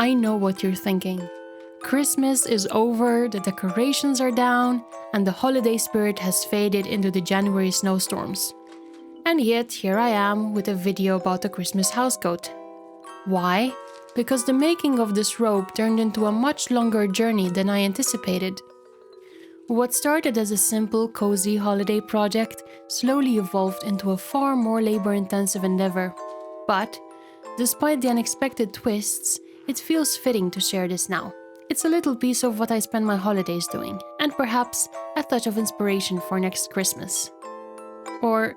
I know what you're thinking. Christmas is over, the decorations are down, and the holiday spirit has faded into the January snowstorms. And yet, here I am with a video about the Christmas housecoat. Why? Because the making of this robe turned into a much longer journey than I anticipated. What started as a simple, cozy holiday project slowly evolved into a far more labor-intensive endeavor. But, despite the unexpected twists, it feels fitting to share this now. It's a little piece of what I spend my holidays doing, and perhaps a touch of inspiration for next Christmas. Or,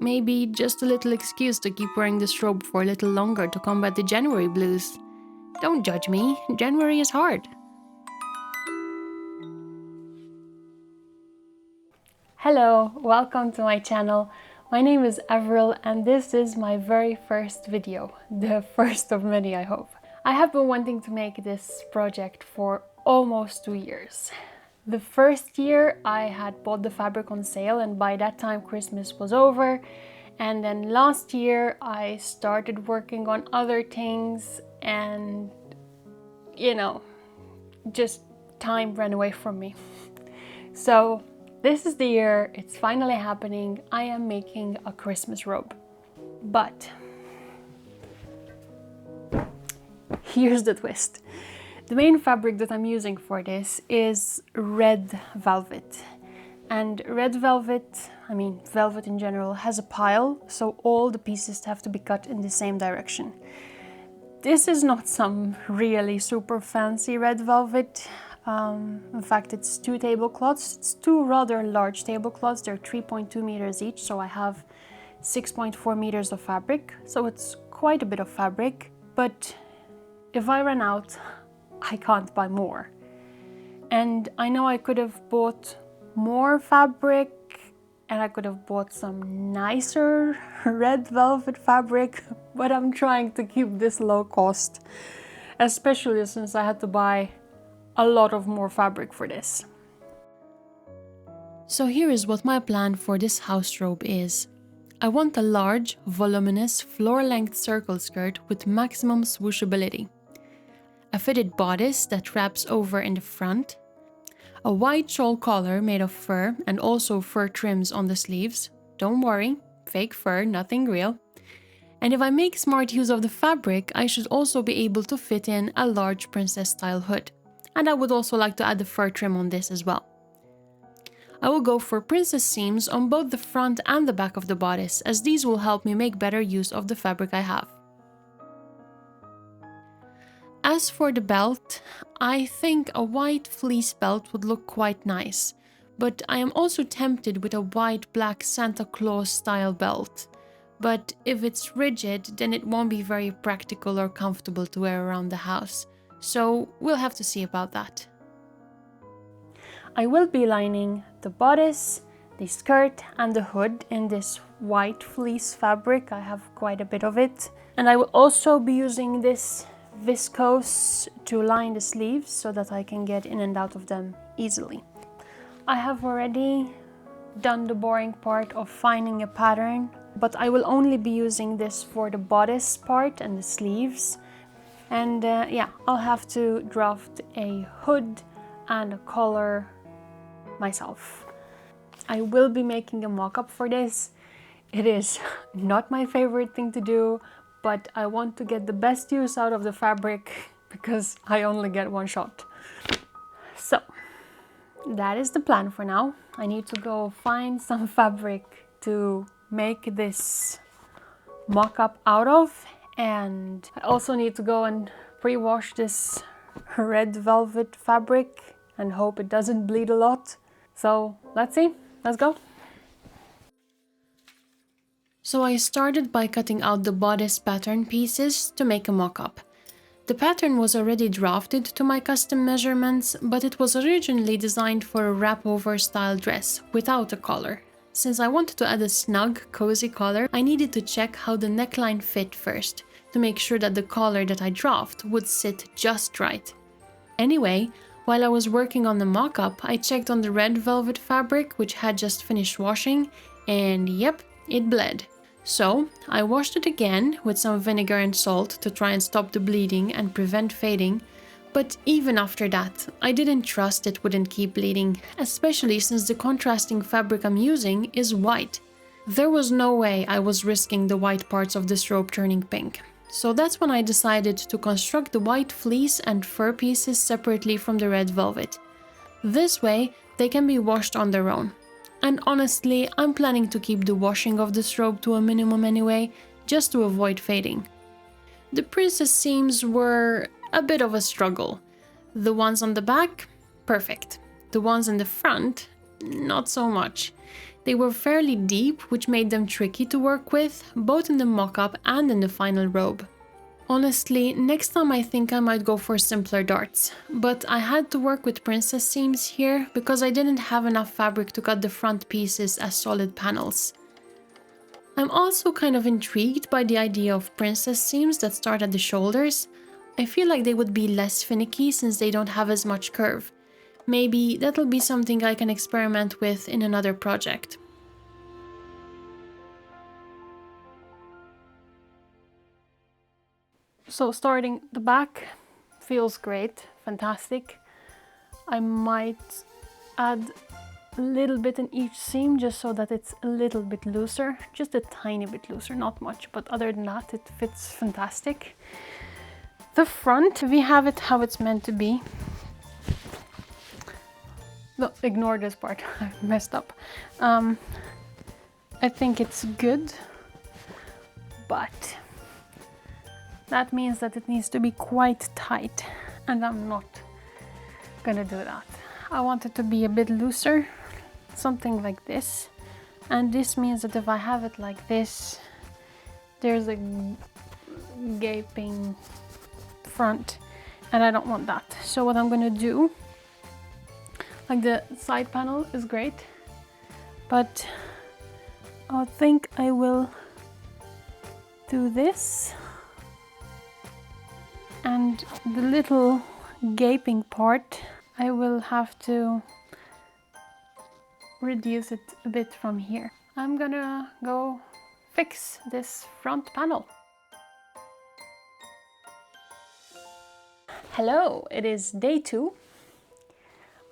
maybe just a little excuse to keep wearing this robe for a little longer to combat the January blues. Don't judge me, January is hard. Hello, welcome to my channel. My name is Avril and this is my very first video. The first of many, I hope. I have been wanting to make this project for almost 2 years. The first year I had bought the fabric on sale and by that time Christmas was over. And then last year I started working on other things and, just time ran away from me. So this is the year, it's finally happening. I am making a Christmas robe. But here's the twist. The main fabric that I'm using for this is red velvet. And red velvet, velvet in general, has a pile, so all the pieces have to be cut in the same direction. This is not some really super fancy red velvet. In fact, it's 2 tablecloths. It's 2 rather large tablecloths. They're 3.2 meters each, so I have 6.4 meters of fabric. So it's quite a bit of fabric, but if I run out, I can't buy more. And I know I could have bought more fabric and I could have bought some nicer red velvet fabric, but I'm trying to keep this low cost, especially since I had to buy a lot of more fabric for this. So here is what my plan for this house robe is. I want a large, voluminous, floor-length circle skirt with maximum swooshability. A fitted bodice that wraps over in the front. A wide shawl collar made of fur and also fur trims on the sleeves. Don't worry, fake fur, nothing real. And if I make smart use of the fabric, I should also be able to fit in a large princess-style hood. And I would also like to add the fur trim on this as well. I will go for princess seams on both the front and the back of the bodice, as these will help me make better use of the fabric I have. As for the belt, I think a white fleece belt would look quite nice, but I am also tempted with a white black Santa Claus style belt. But if it's rigid, then it won't be very practical or comfortable to wear around the house. So we'll have to see about that. I will be lining the bodice, the skirt and the hood in this white fleece fabric. I have quite a bit of it. And I will also be using this viscose to line the sleeves so that I can get in and out of them easily. I have already done the boring part of finding a pattern, but I will only be using this for the bodice part and the sleeves. And I'll have to draft a hood and a collar myself. I will be making a mock-up for this. It is not my favorite thing to do, but I want to get the best use out of the fabric because I only get one shot. So that is the plan for now. I need to go find some fabric to make this mock-up out of. And I also need to go and pre-wash this red velvet fabric and hope it doesn't bleed a lot. So let's see, let's go. So I started by cutting out the bodice pattern pieces to make a mock-up. The pattern was already drafted to my custom measurements, but it was originally designed for a wrap-over style dress without a collar. Since I wanted to add a snug, cozy collar, I needed to check how the neckline fit first, to make sure that the collar that I draft would sit just right. Anyway, while I was working on the mock-up, I checked on the red velvet fabric, which had just finished washing, and yep, it bled. So I washed it again with some vinegar and salt to try and stop the bleeding and prevent fading, but even after that, I didn't trust it wouldn't keep bleeding, especially since the contrasting fabric I'm using is white. There was no way I was risking the white parts of this robe turning pink. So that's when I decided to construct the white fleece and fur pieces separately from the red velvet. This way, they can be washed on their own. And honestly, I'm planning to keep the washing of this robe to a minimum anyway, just to avoid fading. The princess seams were a bit of a struggle. The ones on the back, perfect. The ones in the front, not so much. They were fairly deep, which made them tricky to work with, both in the mock-up and in the final robe. Honestly, next time I think I might go for simpler darts, but I had to work with princess seams here because I didn't have enough fabric to cut the front pieces as solid panels. I'm also kind of intrigued by the idea of princess seams that start at the shoulders. I feel like they would be less finicky since they don't have as much curve. Maybe that'll be something I can experiment with in another project. So starting the back feels great, fantastic. I might add a little bit in each seam just so that it's a little bit looser, just a tiny bit looser, not much, but other than that it fits fantastic. The front, we have it how it's meant to be. No, ignore this part, I messed up. I think it's good, but that means that it needs to be quite tight, and I'm not gonna do that. I want it to be a bit looser, something like this. And this means that if I have it like this, there's a gaping front, and I don't want that. So what I'm gonna do, like the side panel is great, but I think I will do this, and the little gaping part I will have to reduce it a bit from here. I'm gonna go fix this front panel. Hello, it is day 2.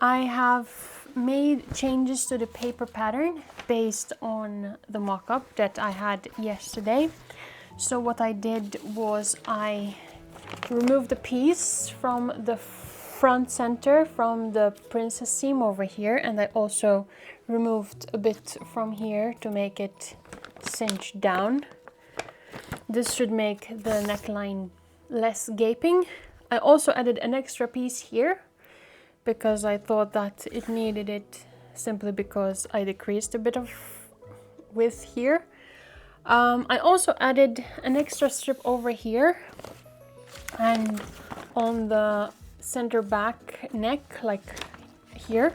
I have made changes to the paper pattern based on the mock-up that I had yesterday. So what I did was I removed the piece from the front center from the princess seam over here, and I also removed a bit from here to make it cinch down. This should make the neckline less gaping. I also added an extra piece here because I thought that it needed it, simply because I decreased a bit of width here. I also added an extra strip over here and on the center back neck, like here,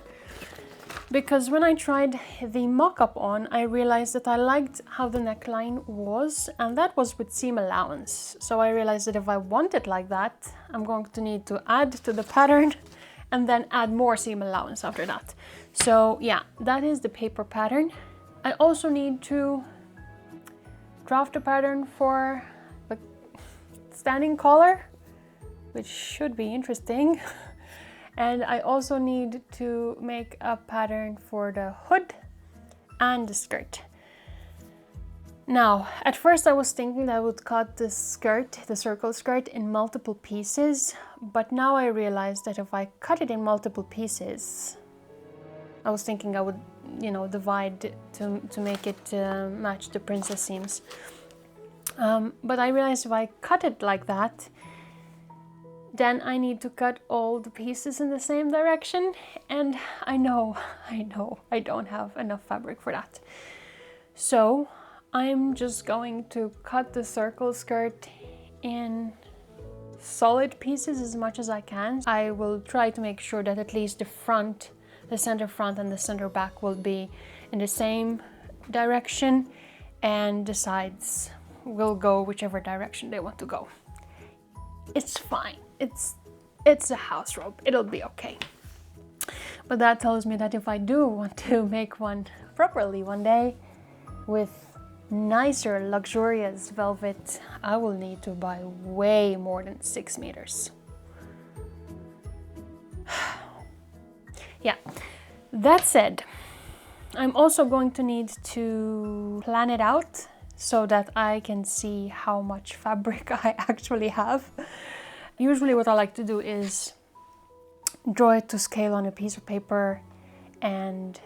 because when I tried the mock-up on, I realized that I liked how the neckline was, and that was with seam allowance. So I realized that if I want it like that, I'm going to need to add to the pattern and then add more seam allowance after that. So yeah, that is the paper pattern. I also need to draft a pattern for the standing collar, which should be interesting. And I also need to make a pattern for the hood and the skirt. Now, at first I was thinking that I would cut the skirt, the circle skirt, in multiple pieces, but now I realized that if I cut it in multiple pieces, I was thinking I would, divide to make it match the princess seams. But I realized if I cut it like that, then I need to cut all the pieces in the same direction, and I know, I don't have enough fabric for that. So I'm just going to cut the circle skirt in solid pieces as much as I can. I will try to make sure that at least the front, the center front and the center back will be in the same direction, and the sides will go whichever direction they want to go. It's fine. It's a house robe. It'll be okay. But that tells me that if I do want to make one properly one day with nicer, luxurious velvet, I will need to buy way more than 6 meters. Yeah, that said, I'm also going to need to plan it out so that I can see how much fabric I actually have. Usually what I like to do is draw it to scale on a piece of paper and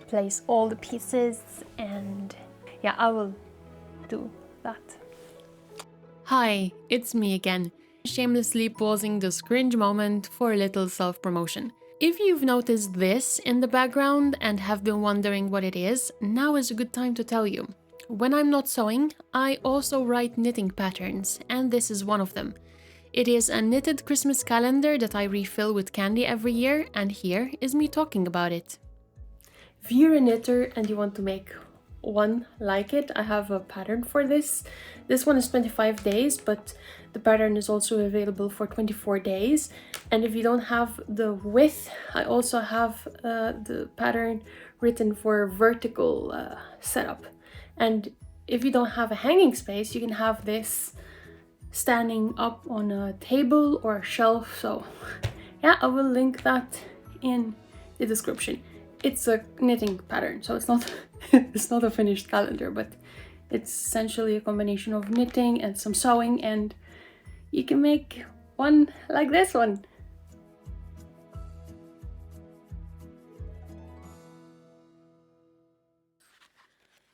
place all the pieces, and yeah, I will do that. Hi, it's me again, shamelessly pausing this cringe moment for a little self-promotion. If you've noticed this in the background and have been wondering what it is, now is a good time to tell you. When I'm not sewing, I also write knitting patterns, and this is one of them. It is a knitted Christmas calendar that I refill with candy every year, and here is me talking about it. If you're a knitter and you want to make one like it, I have a pattern for this. This one is 25 days, but the pattern is also available for 24 days. And if you don't have the width, I also have the pattern written for vertical setup. And if you don't have a hanging space, you can have this standing up on a table or a shelf. So yeah, I will link that in the description. It's a knitting pattern, so it's not it's not a finished calendar, but it's essentially a combination of knitting and some sewing, and you can make one like this one.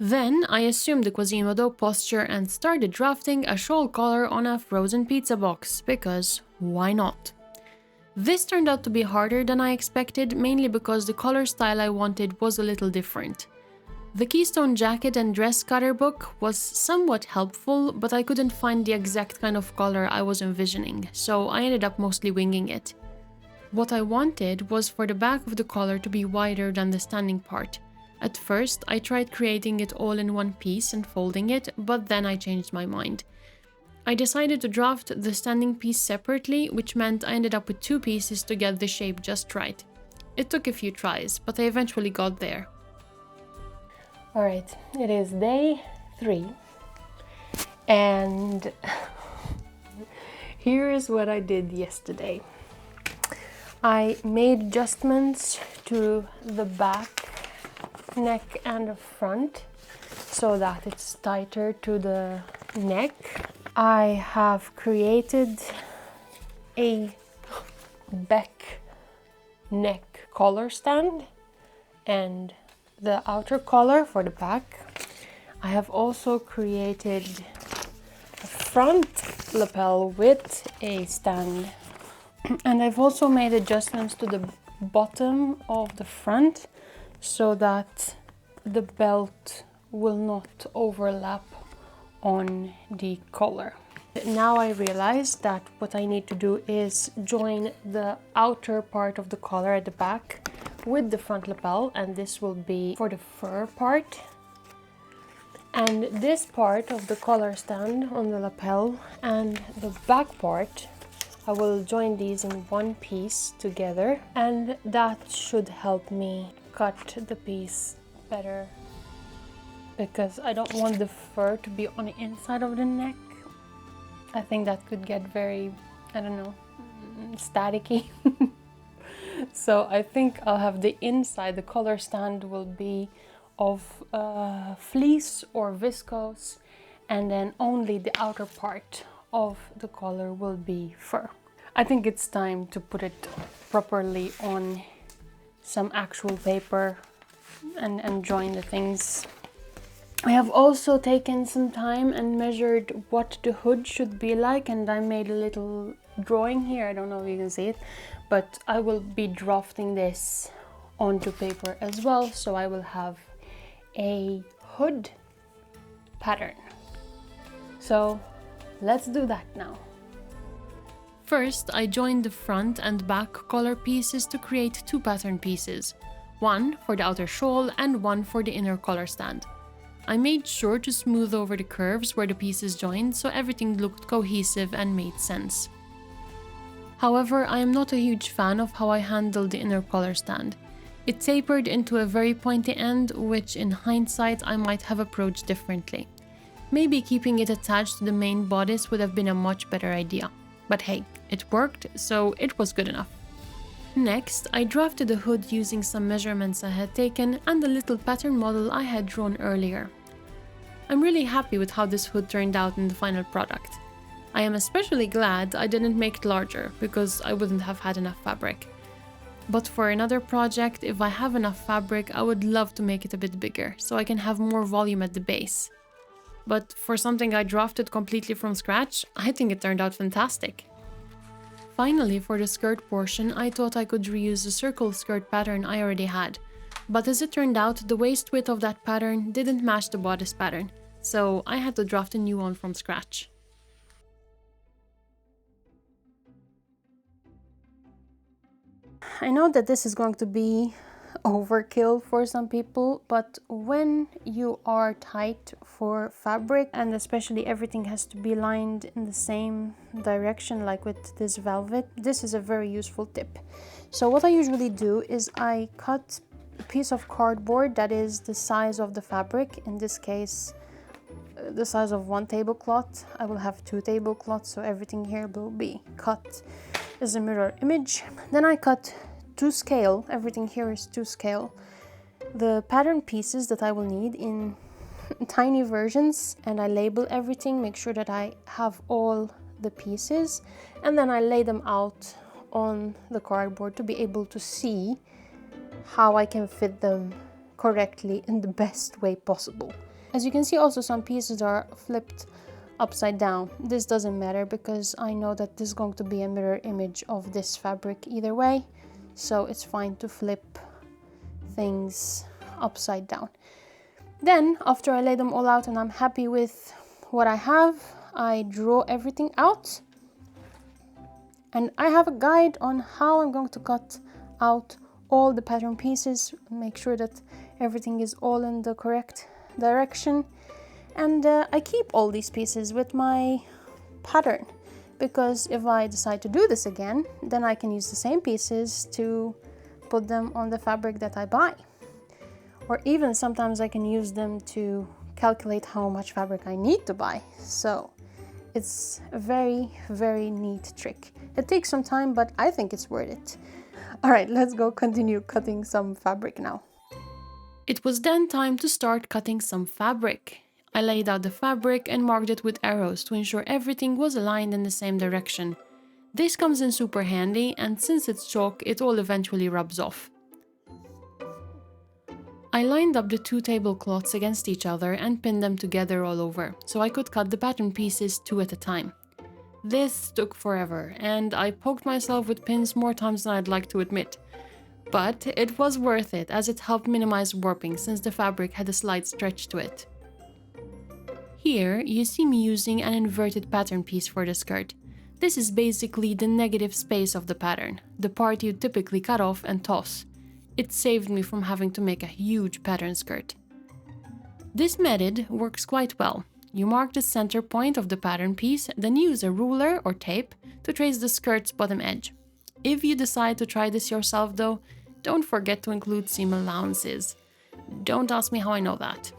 Then I assumed the Quasimodo posture and started drafting a shawl collar on a frozen pizza box, because why not? This turned out to be harder than I expected, mainly because the collar style I wanted was a little different. The Keystone jacket and dress cutter book was somewhat helpful, but I couldn't find the exact kind of collar I was envisioning, so I ended up mostly winging it. What I wanted was for the back of the collar to be wider than the standing part. At first, I tried creating it all in one piece and folding it, but then I changed my mind. I decided to draft the standing piece separately, which meant I ended up with 2 pieces to get the shape just right. It took a few tries, but I eventually got there. Alright, it is day 3, and here's what I did yesterday. I made adjustments to the back, neck and the front so that it's tighter to the neck. I have created a back neck collar stand and the outer collar for the back. I have also created a front lapel with a stand, and I've also made adjustments to the bottom of the front so that the belt will not overlap on the collar. Now I realize that what I need to do is join the outer part of the collar at the back with the front lapel, and this will be for the fur part. And this part of the collar stand on the lapel and the back part, I will join these in one piece together, and that should help me cut the piece better, because I don't want the fur to be on the inside of the neck. I think that could get very, I don't know, staticky. So I think I'll have the inside, the collar stand will be of fleece or viscose, and then only the outer part of the collar will be fur. I think it's time to put it properly on some actual paper and join the things. I have also taken some time and measured what the hood should be like, and I made a little drawing here. I don't know if you can see it, but I will be drafting this onto paper as well, so I will have a hood pattern. So let's do that now. First, I joined the front and back collar pieces to create 2 pattern pieces, one for the outer shawl and one for the inner collar stand. I made sure to smooth over the curves where the pieces joined so everything looked cohesive and made sense. However, I am not a huge fan of how I handled the inner collar stand. It tapered into a very pointy end, which in hindsight I might have approached differently. Maybe keeping it attached to the main bodice would have been a much better idea. But hey, it worked, so it was good enough. Next, I drafted the hood using some measurements I had taken and the little pattern model I had drawn earlier. I'm really happy with how this hood turned out in the final product. I am especially glad I didn't make it larger, because I wouldn't have had enough fabric. But for another project, if I have enough fabric, I would love to make it a bit bigger, so I can have more volume at the base. But for something I drafted completely from scratch, I think it turned out fantastic. Finally, for the skirt portion, I thought I could reuse the circle skirt pattern I already had. But as it turned out, the waist width of that pattern didn't match the bodice pattern, so I had to draft a new one from scratch. I know that this is going to be overkill for some people, but when you are tight for fabric, and especially everything has to be lined in the same direction like with this velvet, this is a very useful tip. So what I usually do is I cut a piece of cardboard that is the size of the fabric, in this case the size of 1 tablecloth. I will have 2 tablecloths, so everything here will be cut as a mirror image. Then I cut to scale, everything here is to scale, the pattern pieces that I will need in tiny versions, and I label everything, make sure that I have all the pieces, and then I lay them out on the cardboard to be able to see how I can fit them correctly in the best way possible. As you can see, also some pieces are flipped upside down. This doesn't matter because I know that this is going to be a mirror image of this fabric either way, so it's fine to flip things upside down. Then, after I lay them all out and I'm happy with what I have, I draw everything out. And I have a guide on how I'm going to cut out all the pattern pieces, make sure that everything is all in the correct direction. And I keep all these pieces with my pattern, because if I decide to do this again, then I can use the same pieces to put them on the fabric that I buy. Or even sometimes I can use them to calculate how much fabric I need to buy. So it's a very, very neat trick. It takes some time, but I think it's worth it. All right, let's go continue cutting some fabric now. It was then time to start cutting some fabric. I laid out the fabric and marked it with arrows to ensure everything was aligned in the same direction. This comes in super handy, and since it's chalk, it all eventually rubs off. I lined up the 2 tablecloths against each other and pinned them together all over, so I could cut the pattern pieces 2 at a time. This took forever, and I poked myself with pins more times than I'd like to admit. But it was worth it, as it helped minimize warping since the fabric had a slight stretch to it. Here, you see me using an inverted pattern piece for the skirt. This is basically the negative space of the pattern, the part you typically cut off and toss. It saved me from having to make a huge pattern skirt. This method works quite well. You mark the center point of the pattern piece, then use a ruler or tape to trace the skirt's bottom edge. If you decide to try this yourself though, don't forget to include seam allowances. Don't ask me how I know that.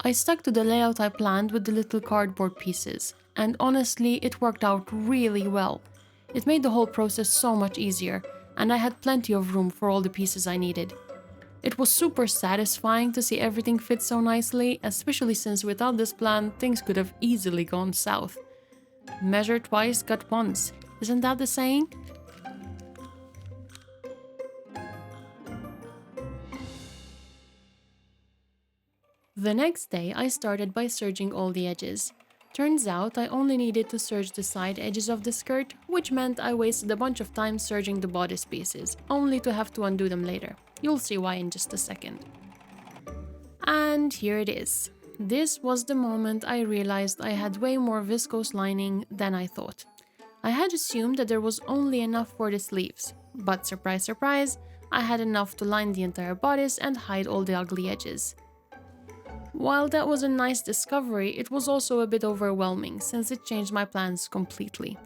I stuck to the layout I planned with the little cardboard pieces, and honestly, it worked out really well. It made the whole process so much easier, and I had plenty of room for all the pieces I needed. It was super satisfying to see everything fit so nicely, especially since without this plan, things could have easily gone south. Measure twice, cut once. Isn't that the saying? The next day, I started by serging all the edges. Turns out I only needed to serge the side edges of the skirt, which meant I wasted a bunch of time serging the bodice pieces, only to have to undo them later. You'll see why in just a second. And here it is. This was the moment I realized I had way more viscose lining than I thought. I had assumed that there was only enough for the sleeves, but surprise, surprise, I had enough to line the entire bodice and hide all the ugly edges. While that was a nice discovery, it was also a bit overwhelming since it changed my plans completely.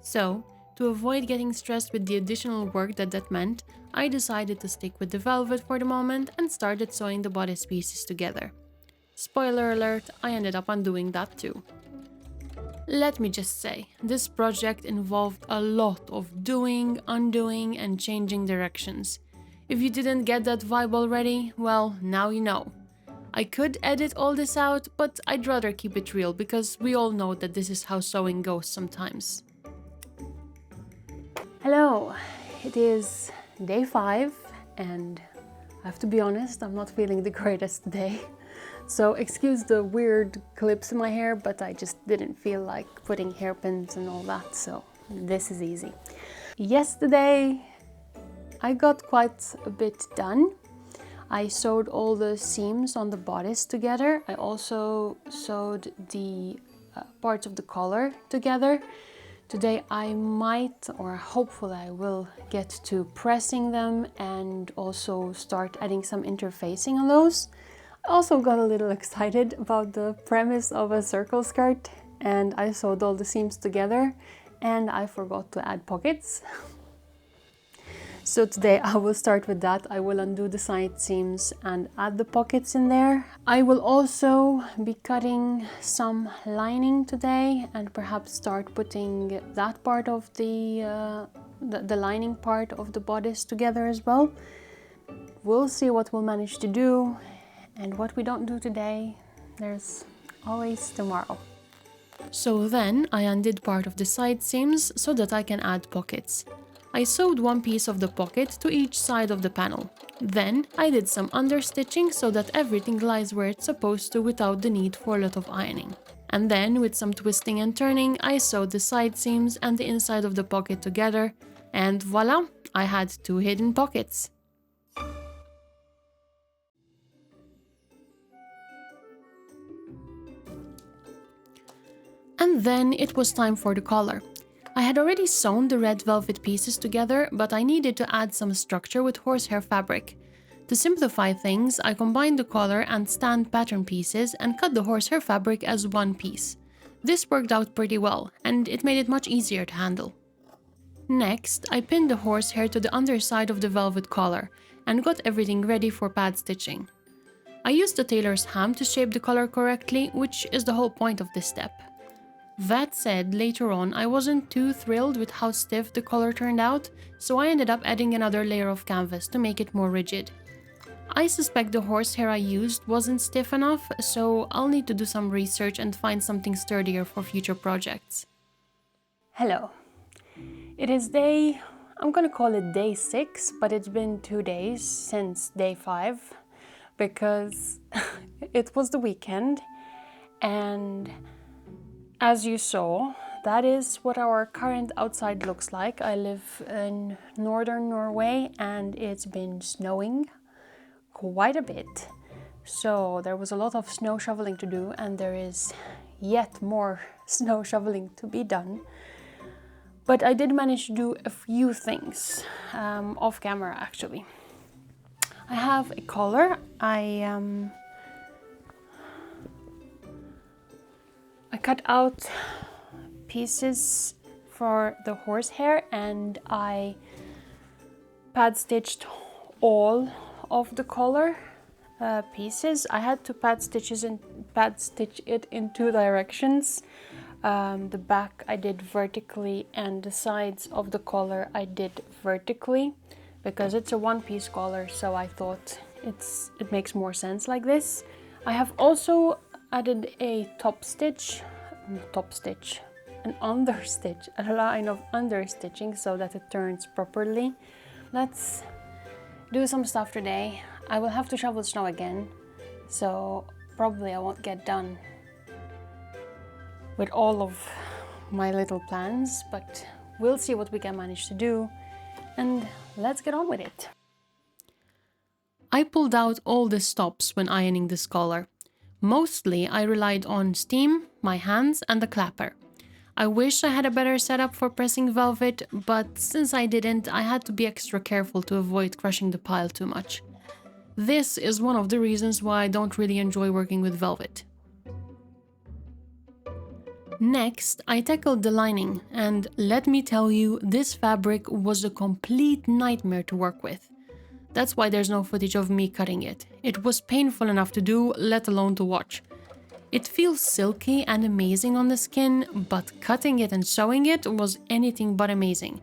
So, to avoid getting stressed with the additional work that meant, I decided to stick with the velvet for the moment and started sewing the bodice pieces together. Spoiler alert, I ended up undoing that too. Let me just say, this project involved a lot of doing, undoing, and changing directions. If you didn't get that vibe already, well, now you know. I could edit all this out, but I'd rather keep it real because we all know that this is how sewing goes sometimes. Hello, it is day 5 and I have to be honest, I'm not feeling the greatest today. So excuse the weird clips in my hair, but I just didn't feel like putting hairpins and all that, so this is easy. Yesterday I got quite a bit done. I sewed all the seams on the bodice together. I also sewed the parts of the collar together. Today I might, or hopefully I will, get to pressing them and also start adding some interfacing on those. I also got a little excited about the premise of a circle skirt and I sewed all the seams together and I forgot to add pockets. So today I will start with that. I will undo the side seams and add the pockets in there. I will also be cutting some lining today and perhaps start putting that part of the lining part of the bodice together as well. We'll see what we'll manage to do, and what we don't do today, there's always tomorrow. So then I undid part of the side seams so that I can add pockets. I sewed one piece of the pocket to each side of the panel. Then I did some understitching so that everything lies where it's supposed to without the need for a lot of ironing. And then with some twisting and turning, I sewed the side seams and the inside of the pocket together, and voila, I had 2 hidden pockets. And then it was time for the collar. I had already sewn the red velvet pieces together, but I needed to add some structure with horsehair fabric. To simplify things, I combined the collar and stand pattern pieces and cut the horsehair fabric as one piece. This worked out pretty well, and it made it much easier to handle. Next, I pinned the horsehair to the underside of the velvet collar and got everything ready for pad stitching. I used the tailor's ham to shape the collar correctly, which is the whole point of this step. That said, later on I wasn't too thrilled with how stiff the collar turned out, so I ended up adding another layer of canvas to make it more rigid. I suspect the horsehair I used wasn't stiff enough, so I'll need to do some research and find something sturdier for future projects. Hello. It is I'm gonna call it day 6, but it's been 2 days since day 5, because it was the weekend, and as you saw, that is what our current outside looks like. I live in northern Norway and it's been snowing quite a bit. So there was a lot of snow shoveling to do, and there is yet more snow shoveling to be done. But I did manage to do a few things off camera actually. I have a collar. I cut out pieces for the horsehair and I pad stitched all of the collar pieces. I had to pad stitch it in 2 directions. The back I did vertically and the sides of the collar I did vertically because it's a one-piece collar, so I thought it makes more sense like this. I have also added a an understitch, a line of understitching so that it turns properly. Let's do some stuff today. I will have to shovel snow again, so probably I won't get done with all of my little plans, but we'll see what we can manage to do, and let's get on with it. I pulled out all the stops when ironing this collar. Mostly I relied on steam, my hands and the clapper. I wish I had a better setup for pressing velvet, but since I didn't, I had to be extra careful to avoid crushing the pile too much. This is one of the reasons why I don't really enjoy working with velvet. Next, I tackled the lining, and let me tell you, this fabric was a complete nightmare to work with. That's why there's no footage of me cutting it. It was painful enough to do, let alone to watch. It feels silky and amazing on the skin, but cutting it and sewing it was anything but amazing.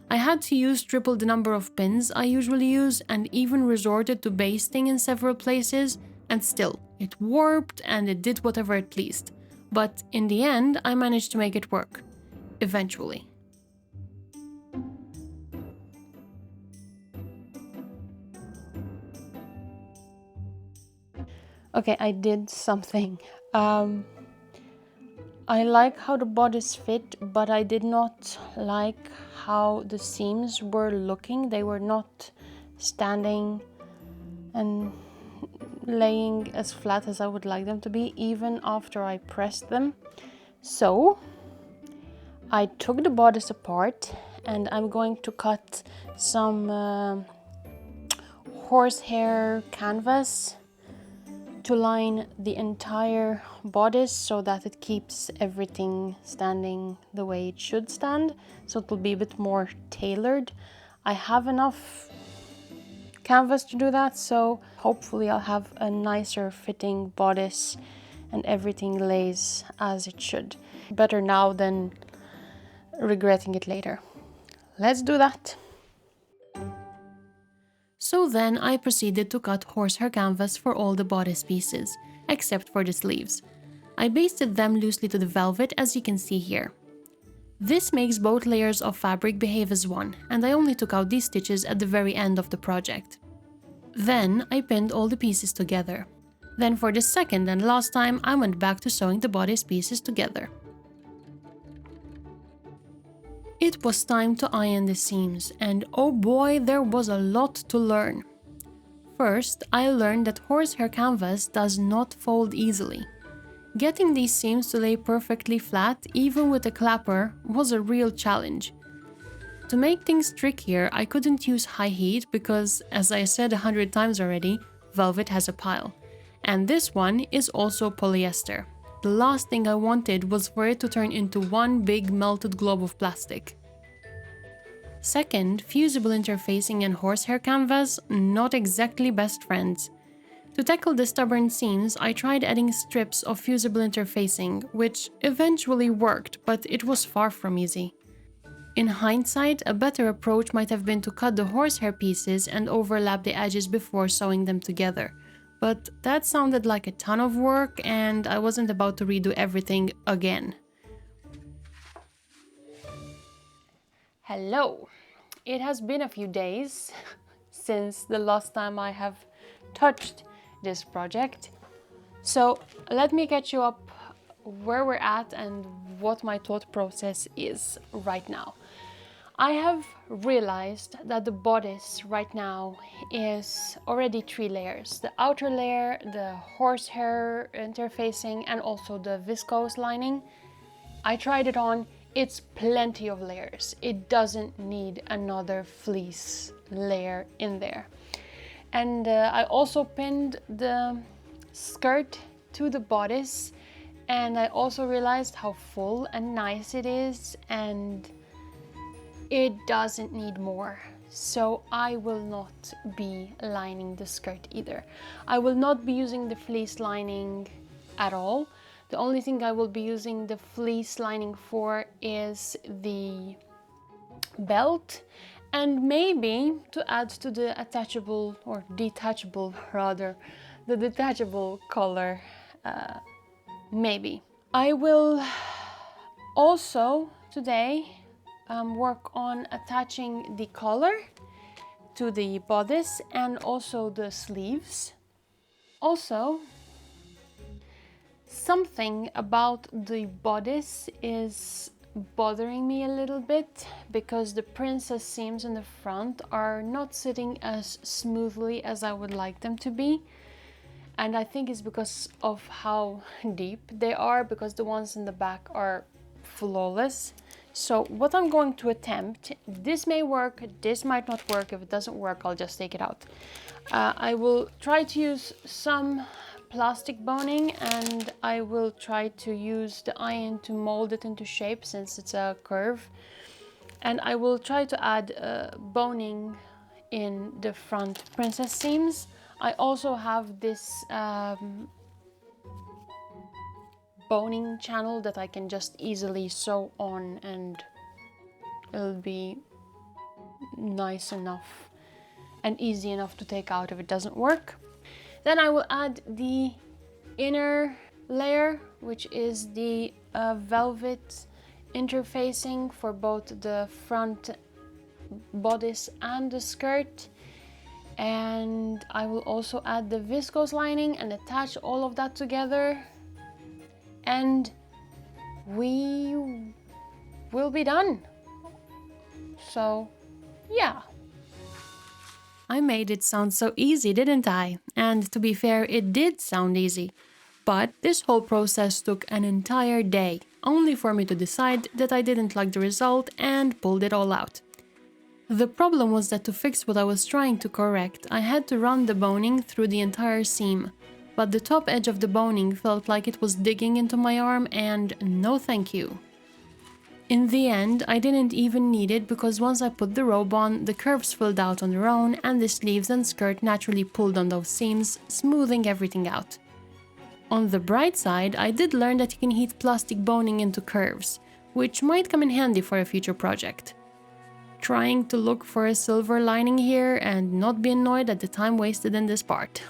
I had to use triple the number of pins I usually use and even resorted to basting in several places, and still, it warped and it did whatever it pleased. But in the end, I managed to make it work. Eventually. Okay, I did something. I like how the bodice fit, but I did not like how the seams were looking. They were not standing and laying as flat as I would like them to be, even after I pressed them. So I took the bodice apart and I'm going to cut some horsehair canvas to line the entire bodice so that it keeps everything standing the way it should stand, so it will be a bit more tailored. I have enough canvas to do that, so hopefully I'll have a nicer fitting bodice and everything lays as it should. Better now than regretting it later. Let's do that. So then I proceeded to cut horsehair canvas for all the bodice pieces, except for the sleeves. I basted them loosely to the velvet, as you can see here. This makes both layers of fabric behave as one, and I only took out these stitches at the very end of the project. Then I pinned all the pieces together. Then for the second and last time I went back to sewing the bodice pieces together. It was time to iron the seams, and oh boy, there was a lot to learn. First, I learned that horsehair canvas does not fold easily. Getting these seams to lay perfectly flat, even with a clapper, was a real challenge. To make things trickier, I couldn't use high heat because, as I said 100 times already, velvet has a pile. And this one is also polyester. The last thing I wanted was for it to turn into one big melted glob of plastic. Second, fusible interfacing and horsehair canvas, not exactly best friends. To tackle the stubborn seams, I tried adding strips of fusible interfacing, which eventually worked, but it was far from easy. In hindsight, a better approach might have been to cut the horsehair pieces and overlap the edges before sewing them together. But that sounded like a ton of work, and I wasn't about to redo everything again. Hello! It has been a few days since the last time I have touched this project. So let me catch you up where we're at and what my thought process is right now. I have realized that the bodice right now is already 3 layers. The outer layer, the horsehair interfacing, and also the viscose lining. I tried it on, it's plenty of layers. It doesn't need another fleece layer in there. And I also pinned the skirt to the bodice, and I also realized how full and nice it is, and it doesn't need more. So I will not be lining the skirt either. I will not be using the fleece lining at all. The only thing I will be using the fleece lining for is the belt, and maybe to add to the attachable, or detachable rather, the detachable collar, maybe. I will also today work on attaching the collar to the bodice and also the sleeves. Also, something about the bodice is bothering me a little bit because the princess seams in the front are not sitting as smoothly as I would like them to be. And I think it's because of how deep they are, because the ones in the back are flawless. So what I'm going to attempt, this may work, this might not work. If it doesn't work, I'll just take it out. I will try to use some plastic boning, and I will try to use the iron to mold it into shape since it's a curve. And I will try to add boning in the front princess seams. I also have this boning channel that I can just easily sew on, and it'll be nice enough and easy enough to take out if it doesn't work. Then I will add the inner layer, which is the velvet interfacing for both the front bodice and the skirt. And I will also add the viscose lining and attach all of that together, and we will be done. So yeah. I made it sound so easy, didn't I? And to be fair, it did sound easy. But this whole process took an entire day, only for me to decide that I didn't like the result and pulled it all out. The problem was that to fix what I was trying to correct, I had to run the boning through the entire seam. But the top edge of the boning felt like it was digging into my arm, and no thank you. In the end, I didn't even need it because once I put the robe on, the curves filled out on their own and the sleeves and skirt naturally pulled on those seams, smoothing everything out. On the bright side, I did learn that you can heat plastic boning into curves, which might come in handy for a future project. Trying to look for a silver lining here and not be annoyed at the time wasted in this part.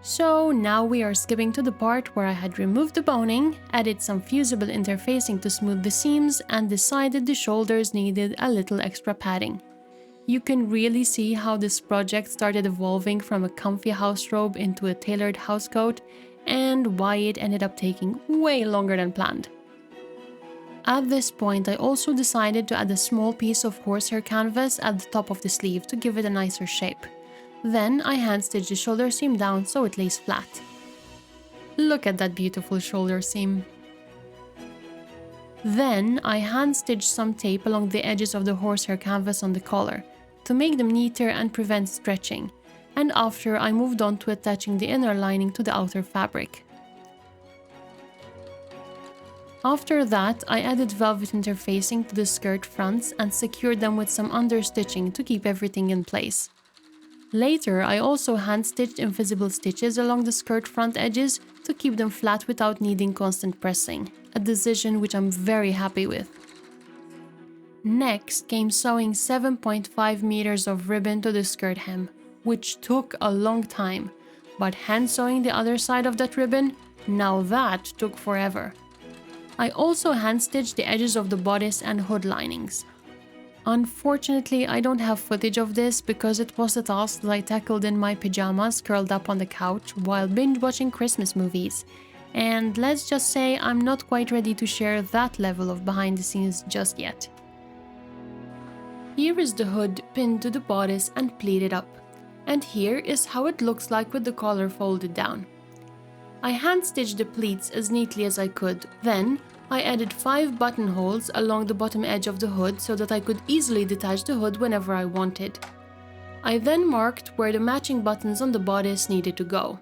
So now we are skipping to the part where I had removed the boning, added some fusible interfacing to smooth the seams, and decided the shoulders needed a little extra padding. You can really see how this project started evolving from a comfy house robe into a tailored housecoat, and why it ended up taking way longer than planned. At this point, I also decided to add a small piece of horsehair canvas at the top of the sleeve to give it a nicer shape. Then I hand-stitched the shoulder seam down so it lays flat. Look at that beautiful shoulder seam. Then I hand-stitched some tape along the edges of the horsehair canvas on the collar to make them neater and prevent stretching, and after I moved on to attaching the inner lining to the outer fabric. After that, I added velvet interfacing to the skirt fronts and secured them with some understitching to keep everything in place. Later, I also hand-stitched invisible stitches along the skirt front edges to keep them flat without needing constant pressing, a decision which I'm very happy with. Next came sewing 7.5 meters of ribbon to the skirt hem, which took a long time, but hand sewing the other side of that ribbon, now that took forever. I also hand-stitched the edges of the bodice and hood linings. Unfortunately, I don't have footage of this because it was a task that I tackled in my pajamas curled up on the couch while binge-watching Christmas movies, and let's just say I'm not quite ready to share that level of behind the scenes just yet. Here is the hood pinned to the bodice and pleated up, and here is how it looks like with the collar folded down. I hand-stitched the pleats as neatly as I could, then I added 5 buttonholes along the bottom edge of the hood so that I could easily detach the hood whenever I wanted. I then marked where the matching buttons on the bodice needed to go.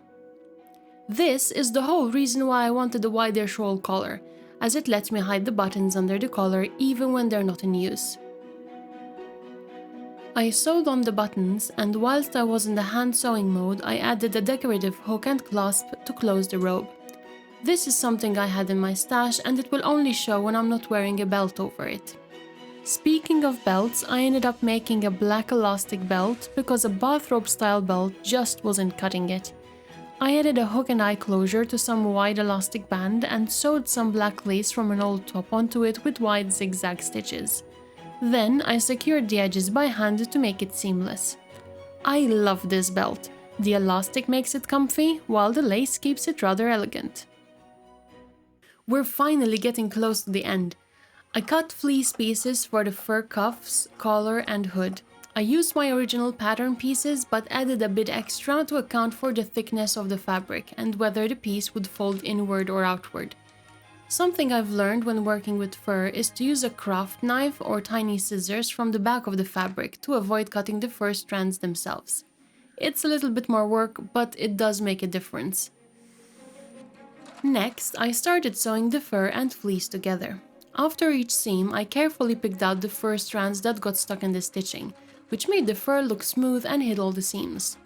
This is the whole reason why I wanted a wider shawl collar, as it lets me hide the buttons under the collar even when they're not in use. I sewed on the buttons, and whilst I was in the hand sewing mode, I added a decorative hook and clasp to close the robe. This is something I had in my stash, and it will only show when I'm not wearing a belt over it. Speaking of belts, I ended up making a black elastic belt because a bathrobe style belt just wasn't cutting it. I added a hook and eye closure to some wide elastic band and sewed some black lace from an old top onto it with wide zigzag stitches. Then I secured the edges by hand to make it seamless. I love this belt. The elastic makes it comfy, while the lace keeps it rather elegant. We're finally getting close to the end. I cut fleece pieces for the fur cuffs, collar and hood. I used my original pattern pieces but added a bit extra to account for the thickness of the fabric and whether the piece would fold inward or outward. Something I've learned when working with fur is to use a craft knife or tiny scissors from the back of the fabric to avoid cutting the fur strands themselves. It's a little bit more work, but it does make a difference. Next, I started sewing the fur and fleece together. After each seam, I carefully picked out the fur strands that got stuck in the stitching, which made the fur look smooth and hid all the seams.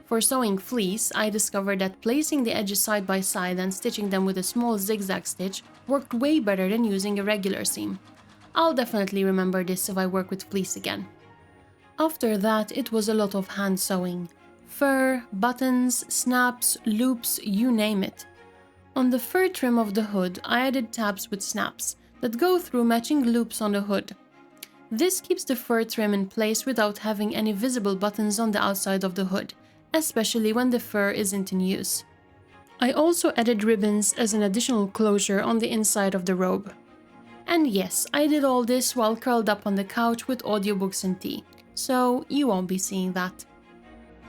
For sewing fleece, I discovered that placing the edges side by side and stitching them with a small zigzag stitch worked way better than using a regular seam. I'll definitely remember this if I work with fleece again. After that, it was a lot of hand sewing. Fur, buttons, snaps, loops, you name it. On the fur trim of the hood, I added tabs with snaps that go through matching loops on the hood. This keeps the fur trim in place without having any visible buttons on the outside of the hood, especially when the fur isn't in use. I also added ribbons as an additional closure on the inside of the robe. And yes, I did all this while curled up on the couch with audiobooks and tea, so you won't be seeing that.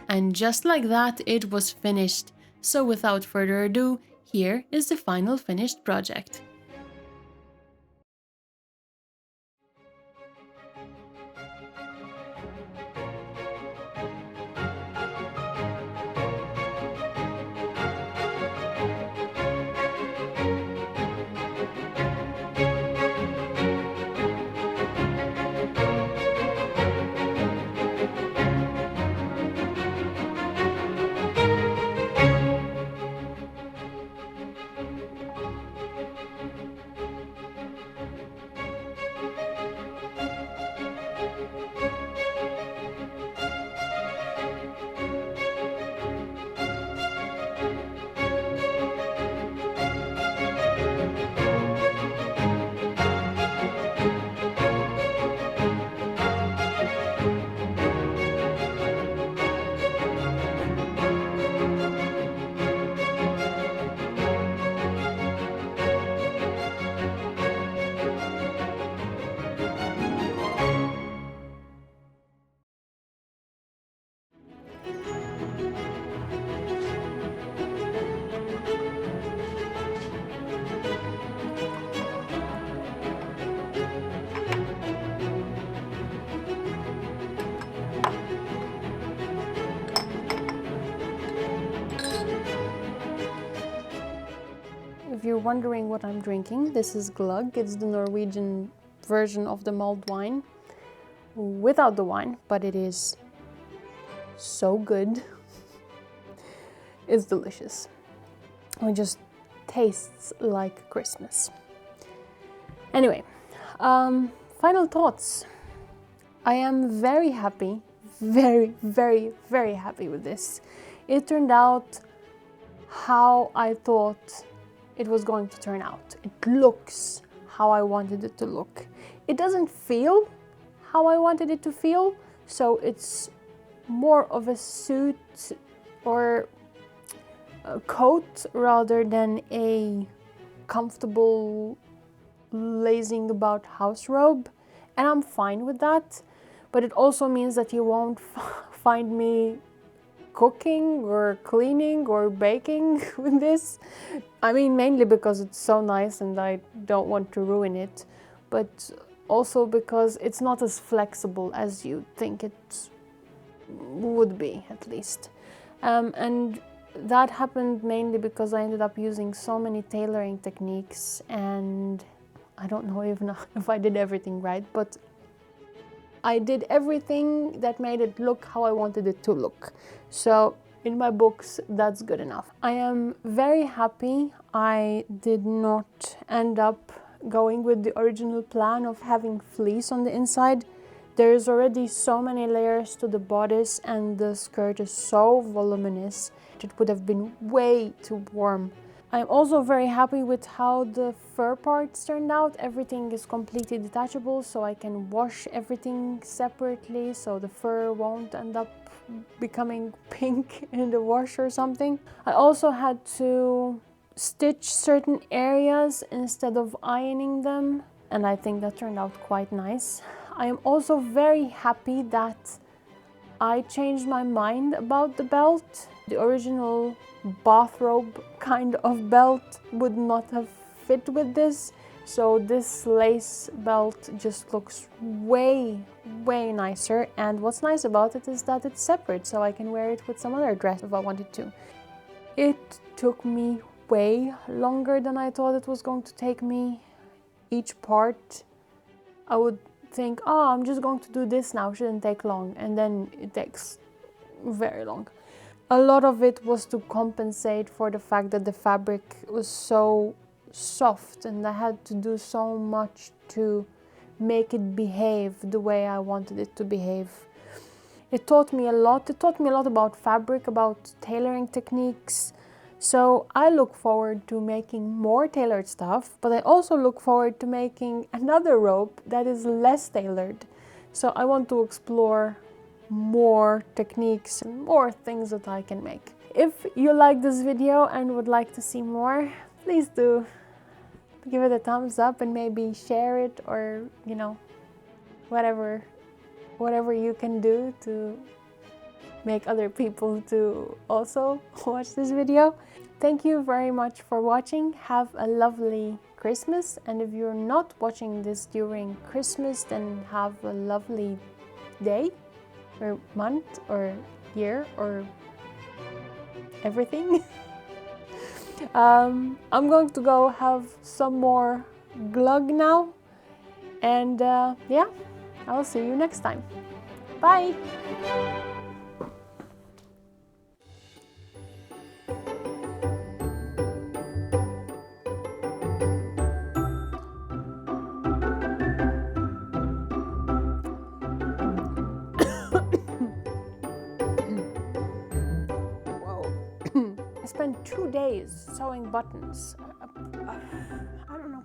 And just like that, it was finished. So without further ado, here is the final finished project. If you're wondering what I'm drinking, this is glögg. It's the Norwegian version of the mulled wine. Without the wine, but it is so good. It's delicious. It just tastes like Christmas. Anyway, final thoughts. I am very happy, very, very, very happy with this. It turned out how I thought it was going to turn out. It looks how I wanted it to look. It doesn't feel how I wanted it to feel, so it's more of a suit or a coat rather than a comfortable lazing about house robe, and I'm fine with that, but it also means that you won't find me cooking or cleaning or baking with this. I mean, mainly because it's so nice and I don't want to ruin it, but also because it's not as flexible as you think it would be, at least. And that happened mainly because I ended up using so many tailoring techniques, and I don't know even if I did everything right, but I did everything that made it look how I wanted it to look. So in my books, that's good enough. I am very happy I did not end up going with the original plan of having fleece on the inside. There's already so many layers to the bodice and the skirt is so voluminous. It would have been way too warm. I'm also very happy with how the fur parts turned out. Everything is completely detachable, so I can wash everything separately, so the fur won't end up becoming pink in the wash or something. I also had to stitch certain areas instead of ironing them, and I think that turned out quite nice. I am also very happy that I changed my mind about the belt. The original bathrobe kind of belt would not have fit with this, so this lace belt just looks way nicer. And what's nice about it is that it's separate, so I can wear it with some other dress if I wanted to. It took me way longer than I thought it was going to take me. Each part I would think, oh, I'm just going to do this now, shouldn't take long, and then it takes very long. A lot of it was to compensate for the fact that the fabric was so soft and I had to do so much to make it behave the way I wanted it to behave. It taught me a lot. It taught me a lot about fabric, about tailoring techniques. So I look forward to making more tailored stuff, but I also look forward to making another robe that is less tailored. So I want to explore more techniques and more things that I can make. If you like this video and would like to see more, please do give it a thumbs up and maybe share it, or you know, whatever you can do to make other people to also watch this video. Thank you very much for watching. Have a lovely Christmas, and if you're not watching this during Christmas, then have a lovely day or month or year or everything. I'm going to go have some more glug now, and yeah, I'll see you next time. Bye! I spent 2 days sewing buttons. I don't know.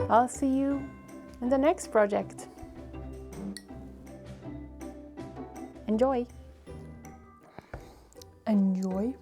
I'll see you in the next project. Enjoy. Enjoy.